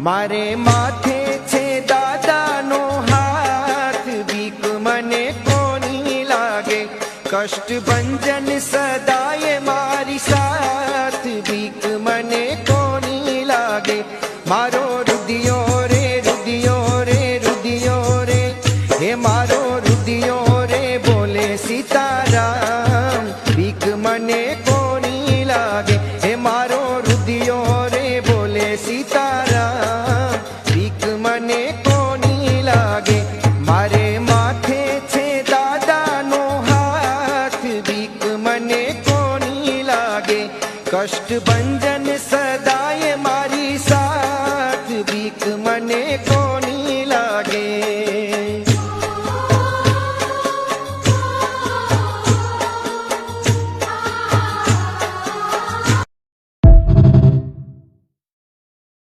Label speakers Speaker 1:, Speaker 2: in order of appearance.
Speaker 1: મારે માથે છે દાદાનો હાથ, બીક મને કોની લાગે, કષ્ટ ભંજન સદાય મારી સાથ, બીક મને કોની લાગે. મારો રુદિયો રે રુદિયો રે રુદિયો રે, હે મારો રુદિયો રે બોલે સીતારામ, બીક મને કોની લાગે. હે મારો રુદિયો રે બોલે સીતારામ, બીક મને કોની લાગે. મારે માથે છે દાદાનો હાથ, બીક મને કોની લાગે, કષ્ટ ભંજન સદાય મારી સાથ, બીક મને